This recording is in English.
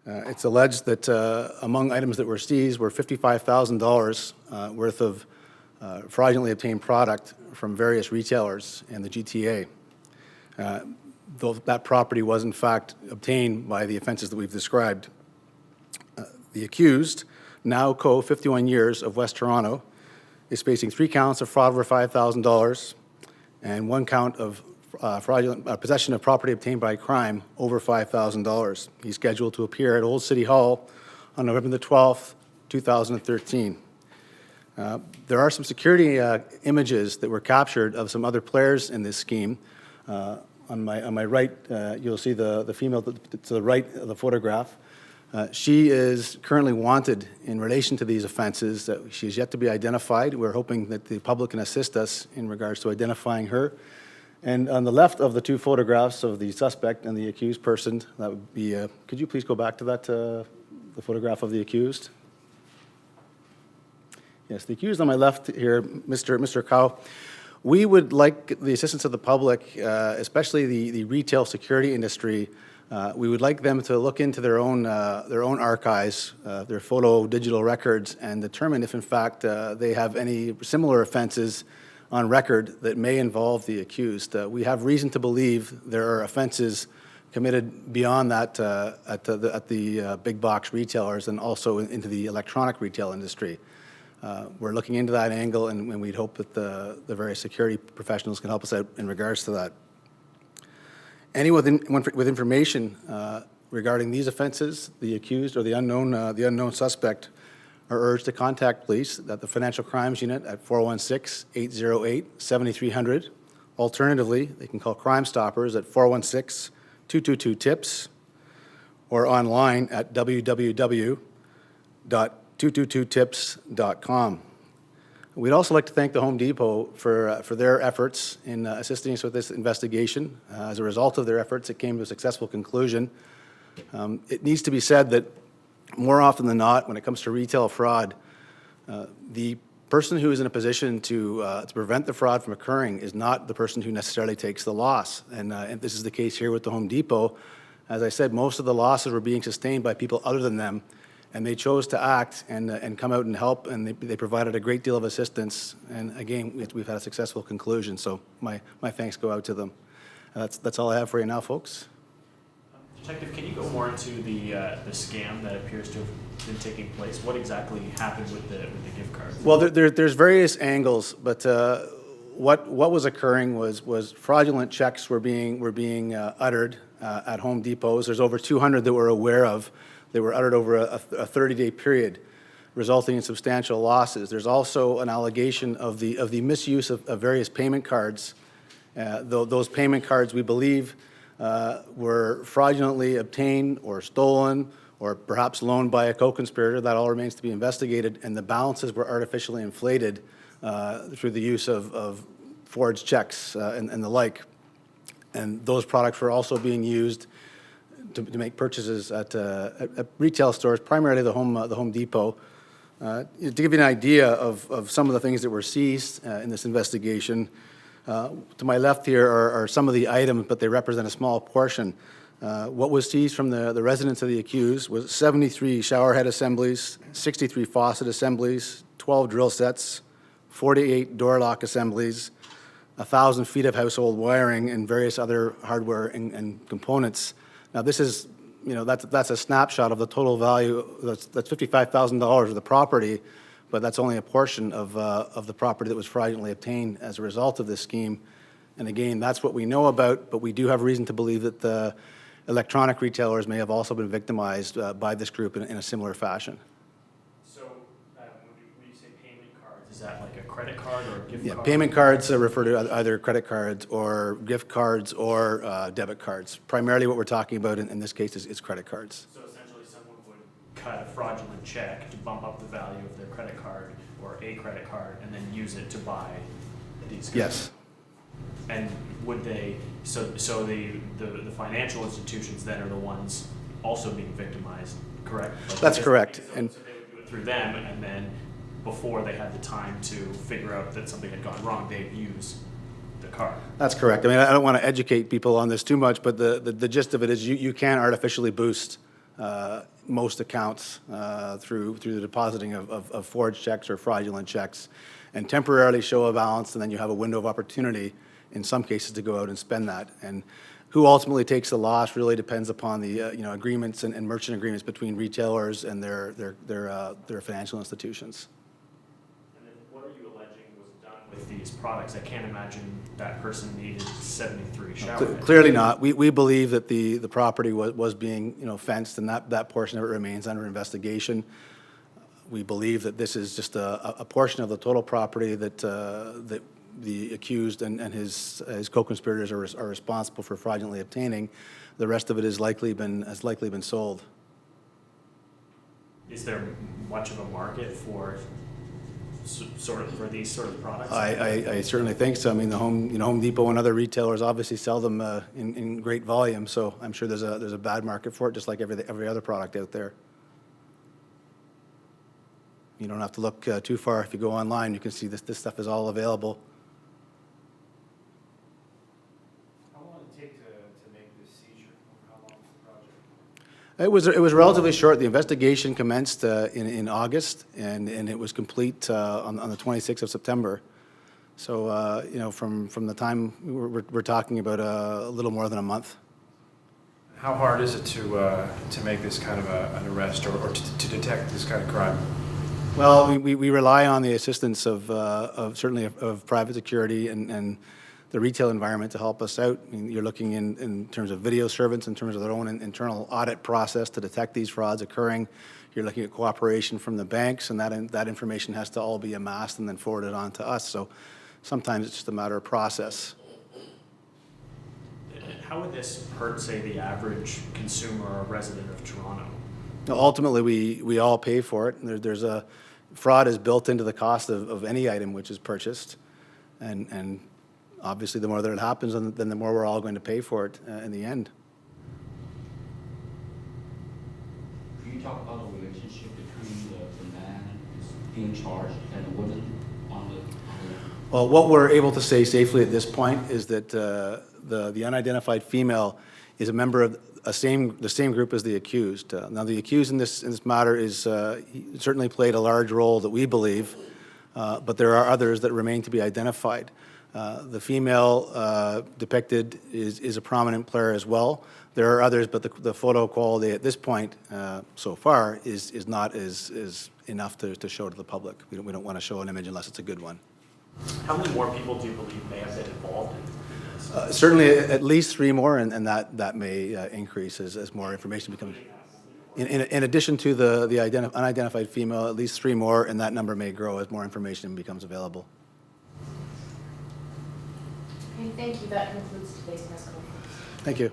It's alleged that among items that were seized were $55,000 worth of fraudulently obtained product from various retailers in the GTA. Though that property was in fact obtained by the offenses that we've described. The accused, now Khou, 51 years, of West Toronto, is facing 3 counts of fraud over $5,000 and 1 count of fraudulent possession of property obtained by crime over $5,000. He's scheduled to appear at Old City Hall on November the 12th, 2013. There are some security images that were captured of some other players in this scheme. On my right, you'll see the female to the right of the photograph. She is currently wanted in relation to these offenses. She is yet to be identified. We're hoping that the public can assist us in regards to identifying her. And on the left of the 2 photographs of the suspect and the accused person, that would be, could you please go back to that, the photograph of the accused? Yes, the accused on my left here, Mr. Khou. We would like the assistance of the public, especially the retail security industry. We would like them to look into their own archives, their photo digital records, and determine if in fact they have any similar offenses on record that may involve the accused. We have reason to believe there are offenses committed beyond that at the big box retailers and also into the electronic retail industry. We're looking into that angle, and we'd hope that the various security professionals can help us out in regards to that. Anyone with information regarding these offenses, the accused or the unknown suspect, are urged to contact police at the Financial Crimes Unit at 416-808-7300. Alternatively, they can call Crime Stoppers at 416-222-TIPS or online at www.222tips.com. We'd also like to thank the Home Depot for their efforts in assisting us with this investigation. As a result of their efforts, it came to a successful conclusion. It needs to be said that more often than not, when it comes to retail fraud, the person who is in a position to prevent the fraud from occurring is not the person who necessarily takes the loss. And this is the case here with the Home Depot. As I said, most of the losses were being sustained by people other than them, and they chose to act and come out and help, and they provided a great deal of assistance. And again, we've had a successful conclusion, so my thanks go out to them. That's all I have for you now, folks. Detective, can you go more into the scam that appears to have been taking place? What exactly happened with the gift cards? Well, there's various angles, but what was occurring was fraudulent checks were being uttered at Home Depots. There's over 200 that we're aware of. They were uttered over a 30-day period, resulting in substantial losses. There's also an allegation of the misuse of various payment cards. Those payment cards, we believe, were fraudulently obtained or stolen or perhaps loaned by a co-conspirator. That all remains to be investigated, and the balances were artificially inflated through the use of forged checks and the like. And those products were also being used to make purchases at retail stores, primarily the Home Depot. To give you an idea of some of the things that were seized in this investigation, to my left here are some of the items, but they represent a small portion. What was seized from the residence of the accused was 73 shower head assemblies, 63 faucet assemblies, 12 drill sets, 48 door lock assemblies, 1,000 feet of household wiring, and various other hardware and components. Now, this is, that's a snapshot of the total value. That's $55,000 of the property, but that's only a portion of the property that was fraudulently obtained as a result of this scheme. And again, that's what we know about, but we do have reason to believe that the electronic retailers may have also been victimized by this group in a similar fashion. So when you say payment cards, is that like a credit card or a gift card? Payment cards refer to either credit cards or gift cards or debit cards. Primarily what we're talking about in this case is credit cards. So essentially someone would cut a fraudulent check to bump up the value of their credit card or a credit card and then use it to buy these cards? Yes. And would they, so the financial institutions then are the ones also being victimized, correct? Like That's correct. So they would do it through them, and then before they had the time to figure out that something had gone wrong, they'd use the card. That's correct. I mean, I don't want to educate people on this too much, but the gist of it is you can artificially boost most accounts through the depositing of forged checks or fraudulent checks, and temporarily show a balance, and then you have a window of opportunity in some cases to go out and spend that. And who ultimately takes the loss really depends upon the agreements and merchant agreements between retailers and their financial institutions. And then what are you alleging was done with these products? I can't imagine that person needed 73 shower heads. Clearly not. We believe that the property was being fenced, and that portion of it remains under investigation. We believe that this is just a portion of the total property that the accused and his co-conspirators are responsible for fraudulently obtaining. The rest of it has likely been sold. Is there much of a market for for these sort of products? I certainly think so. I mean, the Home Depot and other retailers obviously sell them in great volume, so I'm sure there's a bad market for it, just like every other product out there. You don't have to look too far. If you go online, you can see this stuff is all available. How long did it take to make this seizure? How long was the project? It was relatively short. The investigation commenced in August, and it was complete on the 26th of September. So from the time we're talking about a little more than a month. How hard is it to make this kind of an arrest or to detect this kind of crime? Well, we rely on the assistance of certainly of private security and the retail environment to help us out. I mean, you're looking in terms of video surveillance, in terms of their own internal audit process to detect these frauds occurring. You're looking at cooperation from the banks, and that information has to all be amassed and then forwarded on to us. So sometimes it's just a matter of process. How would this hurt, say, the average consumer or resident of Toronto? Now, ultimately, we all pay for it. There's a fraud is built into the cost of any item which is purchased, and obviously the more that it happens, then the more we're all going to pay for it in the end. Can you talk about the relationship between the man who's being charged and the woman on the Well, what we're able to say safely at this point is that the unidentified female is a member of the same group as the accused. Now, the accused in this matter is certainly played a large role that we believe, but there are others that remain to be identified. The female depicted is a prominent player as well. There are others, but the photo quality at this point so far is not is enough to show to the public. We don't want to show an image unless it's a good one. How many more people do you believe may have been involved in this? Certainly at least 3 more, and that may increase as more information becomes. In addition to the unidentified female, at least 3 more, and that number may grow as more information becomes available. Okay, thank you. That concludes today's press conference. Thank you.